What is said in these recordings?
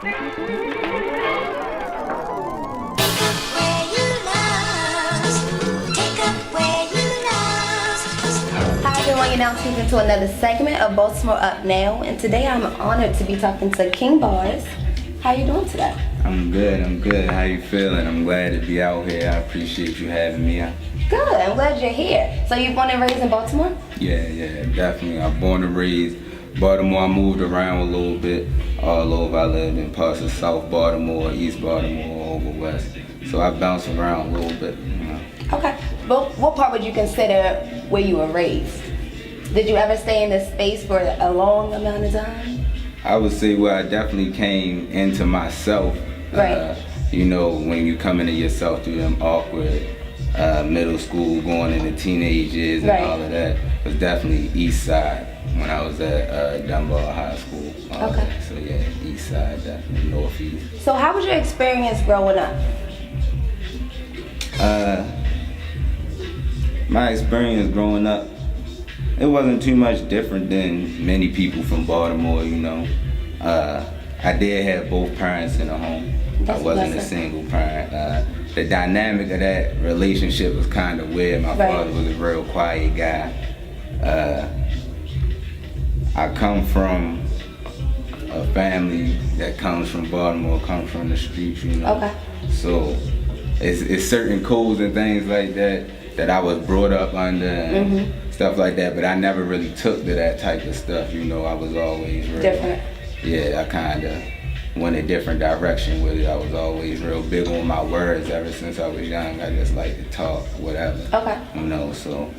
Hi everyone, you're now tuned into another segment of Baltimore Up Now, and today I'm honored to be talking to King Barzz. How you doing today? I'm good. How you feeling? I'm glad to be out here. I appreciate you having me out. Good, I'm glad you're here. So you're born and raised in Baltimore? Yeah, definitely. I'm born and raised Baltimore. I moved around a little bit all over. I lived in parts of South Baltimore, East Baltimore, over West. So I bounced around a little bit, you know. Okay, but what part would you consider where you were raised? Did you ever stay in this space for a long amount of time? I would say where I definitely came into myself. Right. You know, when you come into yourself through them awkward middle school, going into teenage years and Right. all of that, was definitely East Side when I was at Dunbar High School. Okay. So yeah, East Side, definitely Northeast. So how was your experience growing up? My experience growing up, it wasn't too much different than many people from Baltimore, you know. I did have both parents in the home. That's I wasn't a blessing. single parent. The dynamic of that relationship was kind of weird. My Right. father was a real quiet guy. I come from a family that comes from Baltimore, comes from the streets, you know. Okay. So it's certain codes and things like that that I was brought up under and stuff like that, but I never really took to that type of stuff, you know. I was always real Different. Yeah, I kind of went a different direction with it. I was always real big on my words ever since I was young. I just like to talk, whatever. Okay. You know, so.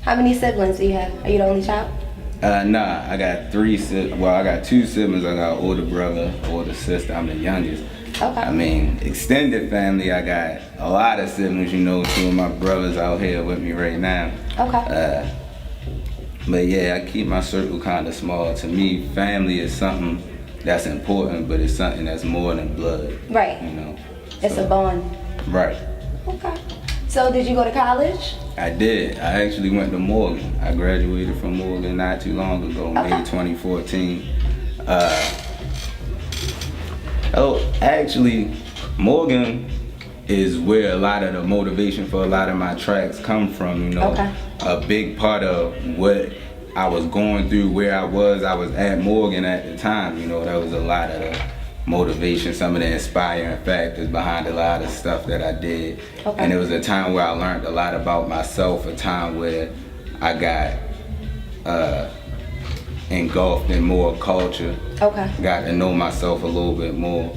How many siblings do you have? Are you the only child? Nah, I got I got two siblings. I got an older brother, older sister. I'm the youngest. Okay. I mean, extended family, I got a lot of siblings, you know. Two of my brothers out here with me right now. Okay. But yeah, I keep my circle kind of small. To me, family is something that's important, but it's something that's more than blood. Right. You know. It's a bond. Right. Okay. So did you go to college? I did. I actually went to Morgan. I graduated from Morgan not too long ago, May 2014. Actually, Morgan is where a lot of the motivation for a lot of my tracks come from, you know. Okay. A big part of what I was going through, where I was at Morgan at the time, you know. That was a lot of the motivation, some of the inspiring factors behind a lot of stuff that I did. Okay. And it was a time where I learned a lot about myself, a time where I got engulfed in more culture. Okay. Got to know myself a little bit more.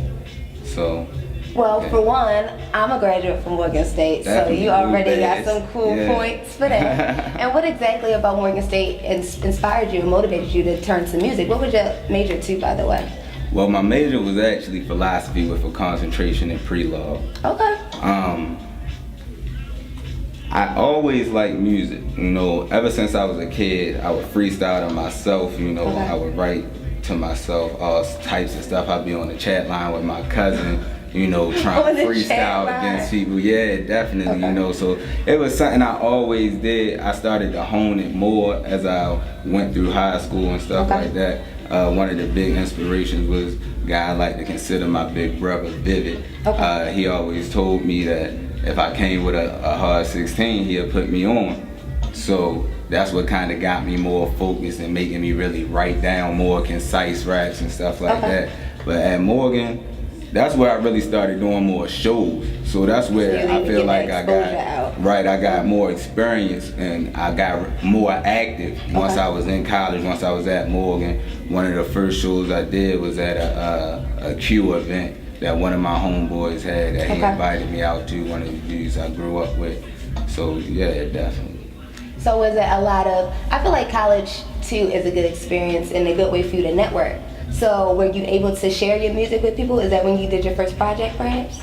So. Well, yeah. for one, I'm a graduate from Morgan State, so you already got some cool points for that. And what exactly about Morgan State inspired you and motivated you to turn to music? What was your major to, by the way? Well, my major was actually philosophy with a concentration in pre-law. Okay. I always liked music, you know. Ever since I was a kid, I would freestyle to myself, you know. Okay. I would write to myself all types of stuff. I'd be on the chat line with my cousin, you know, trying to freestyle against people. Yeah, definitely, Okay. you know. So it was something I always did. I started to hone it more as I went through high school and stuff Okay. like that. One of the big inspirations was a guy I like to consider my big brother, Vivid. Okay. He always told me that if I came with a hard 16, he'll put me on. So that's what kind of got me more focused and making me really write down more concise raps and stuff like that. But at Morgan, that's where I really started doing more shows. So that's where I feel like I got more experience and I got more active once I was in college, once I was at Morgan. One of the first shows I did was at a Q event that one of my homeboys had that he invited me out to, one of the dudes I grew up with. So yeah, definitely. So was it a lot of, I feel like college too is a good experience and a good way for you to network. So were you able to share your music with people? Is that when you did your first project perhaps?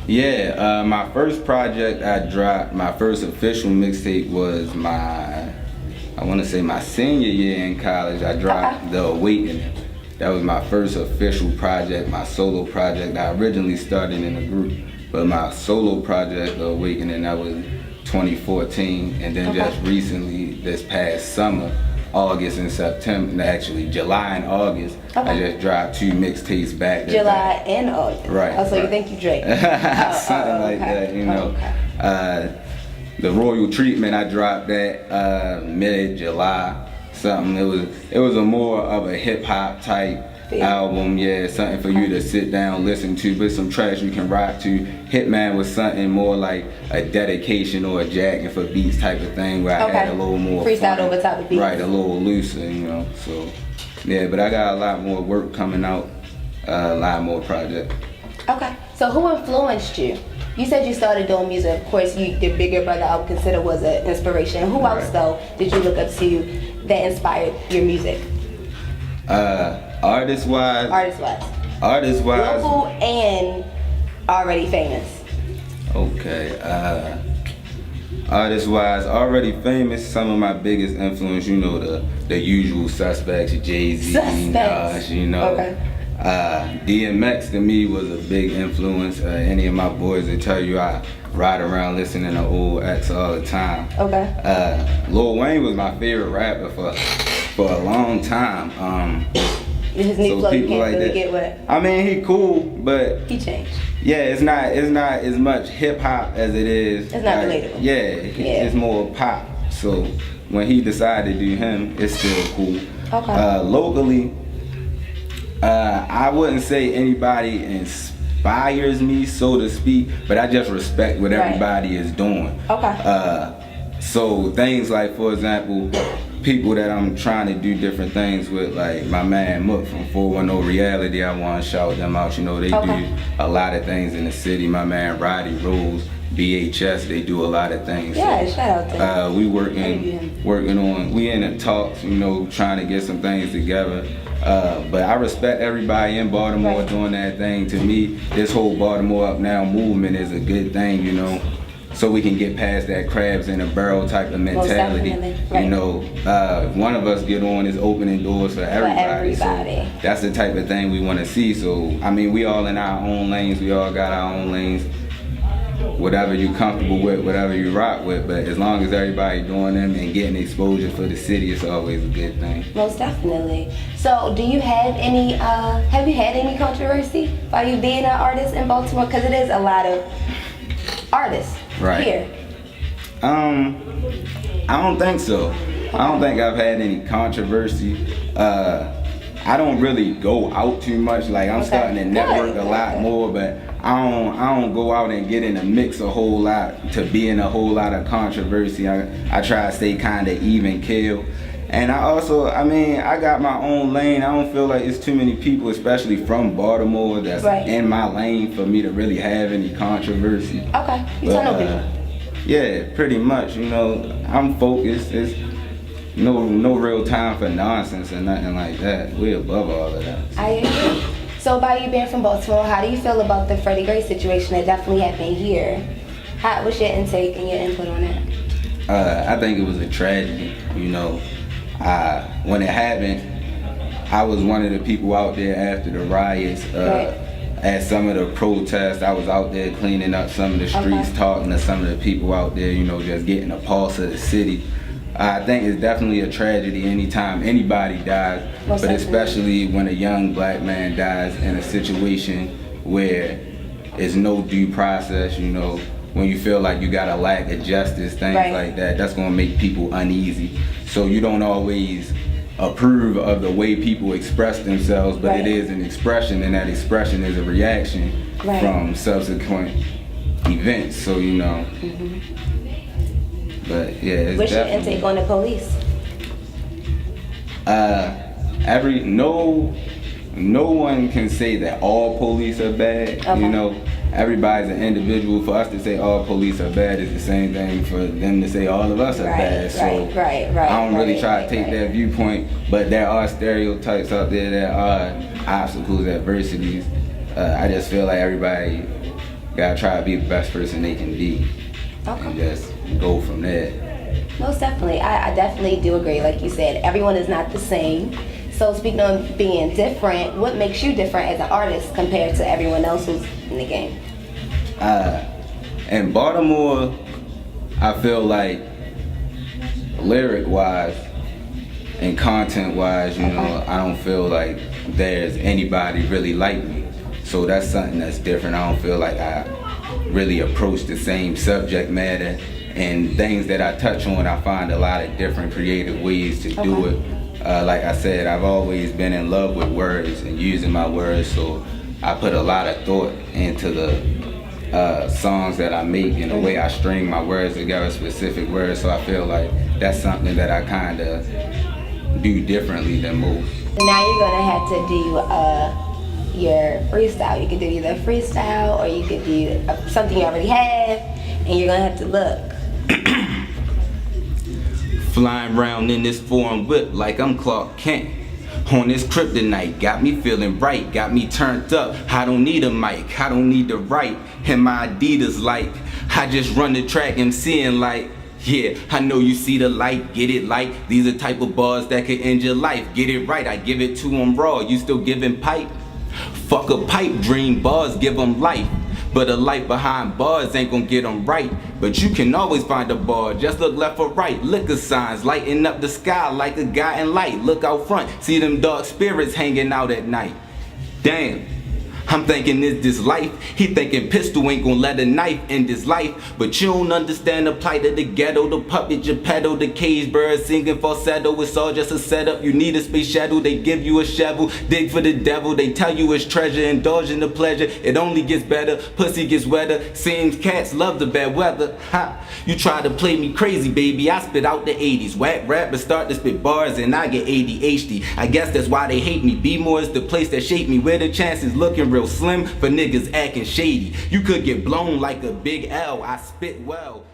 Yeah, my first project I dropped, my first official mixtape was I want to say my senior year in college. I dropped The Awakening. That was my first official project, my solo project. I originally started in a group, but my solo project, The Awakening, that was 2014. And then just recently, this past summer, August and September, actually July and August. Okay. I just dropped 2 mixtapes back to July back. and August. Right. Oh, so right. you think you Drake? Something like okay. that, you know. Okay. The Royal Treatment, I dropped that mid-July. Something. It was a more of a hip hop type album, yeah, something for you to sit down, listen to, but some tracks you can rock to. Hitman was something more like a dedication or a jacking for beats type of thing, where I had a little more freestyle over top of beats. Right, a little looser, you know. So yeah, but I got a lot more work coming out, a lot more projects. Okay. So who influenced you? You said you started doing music. Of course, your bigger brother I would consider was an inspiration. Who else though did you look up to that inspired your music? Artist wise. Local and already famous. Okay. Artist wise, already famous. Some of my biggest influence, you know, the usual suspects, Jay-Z, Nas, you know. Okay. DMX to me was a big influence. Any of my boys will tell you I ride around listening to old X all the time. Okay. Lil Wayne was my favorite rapper for a long time. His new flow you can't really get with. I mean, he cool, but he changed. Yeah, it's not as much hip hop as it is. It's not relatable. Yeah, it's more pop. So when he decided to do him, it's still cool. Okay. Locally, I wouldn't say anybody inspires me, so to speak, but I just respect what everybody is doing. Okay. So things like, for example, people that I'm trying to do different things with, like my man Mook from 410 Reality, I want to shout them out. You know, they do a lot of things in the city. My man Roddy Rose, BHS, they do a lot of things. Yeah, so, shout out to them. We working on, we in the talks, you know, trying to get some things together. But I respect everybody in Baltimore doing that thing. To me, this whole Baltimore Up Now movement is a good thing, you know. So we can get past that crabs in a barrel type of mentality. You know, one of us get on is opening doors for everybody. So that's the type of thing we want to see. So, I mean, we all in our own lanes. We all got our own lanes. Whatever you comfortable with, whatever you rock with. But as long as everybody doing them and getting exposure for the city, it's always a good thing. Most definitely. So, do you have any, have you had any controversy while you being an artist in Baltimore? Because it is a lot of artists here. I don't think so. I don't think I've had any controversy. I don't really go out too much. Like I'm starting to network a lot more, but I don't go out and get in the mix a whole lot to be in a whole lot of controversy. I try to stay kind of even keel. And I also, I mean, I got my own lane. I don't feel like it's too many people, especially from Baltimore, that's in my lane for me to really have any controversy. Okay, you tell no people. Yeah, pretty much. You know, I'm focused. It's no real time for nonsense or nothing like that. We're above all of that. I agree. So by you being from Baltimore, how do you feel about the Freddie Gray situation that definitely happened here? What's your intake and your input on that? I think it was a tragedy, you know. When it happened, I was one of the people out there after the riots. At some of the protests, I was out there cleaning up some of the streets, talking to some of the people out there, you know, just getting a pulse of the city. I think it's definitely a tragedy anytime anybody dies, but especially when a young black man dies in a situation where there's no due process, you know, when you feel like you got a lack of justice, things like that, that's gonna make people uneasy. So you don't always approve of the way people express themselves, but it is an expression, and that expression is a reaction from subsequent events. So, you know, but yeah, it's what's your intake on the police? No one can say that all police are bad. You know, everybody's an individual. For us to say all police are bad is the same thing for them to say all of us are bad. So I don't really try to take that viewpoint, but there are stereotypes out there, there are obstacles, adversities. I just feel like everybody gotta try to be the best person they can be and just go from there. Most definitely. I definitely do agree. Like you said, everyone is not the same. So speaking of being different, what makes you different as an artist compared to everyone else who's in the game? In Baltimore, I feel like lyric-wise, And content wise, you know, I don't feel like there's anybody really like me. So that's something that's different. I don't feel like I really approach the same subject matter, and things that I touch on, I find a lot of different creative ways to do it. Like I said, I've always been in love with words and using my words, so I put a lot of thought into the songs that I make and the way I string my words together, specific words. So I feel like that's something that I kind of do differently than most. Now you're gonna have to do your freestyle. You could do either freestyle or you could do something you already have, and you're gonna have to look. Flying around in this foreign whip like I'm Clark Kent. On this kryptonite, got me feeling right, got me turned up. I don't need a mic, I don't need to write. And my Adidas like, I just run the track MCing like, yeah, I know you see the light, get it like. These are type of bars that could end your life. Get it right, I give it to them raw. You still giving pipe? Fuck a pipe dream, bars give them life. But a life behind bars ain't gonna get them right. But you can always find a bar, just look left or right. Liquor signs lighting up the sky like a guy in light. Look out front, see them dark spirits hanging out at night. Damn, I'm thinking it's this life. He thinking pistol ain't gonna let a knife end his life. But you don't understand the plight of the ghetto. The puppet you pedal, the cage bird singing falsetto. It's all just a setup, you need a space shuttle. They give you a shovel, dig for the devil. They tell you it's treasure, indulge in the pleasure. It only gets better, pussy gets wetter. Seems cats love the bad weather. Ha, you try to play me crazy, baby, I spit out the 80s. Whack rappers start to spit bars and I get ADHD. I guess that's why they hate me. B-more is the place that shaped me, where the chances looking real slim for niggas acting shady. You could get blown like a big L, I spit well.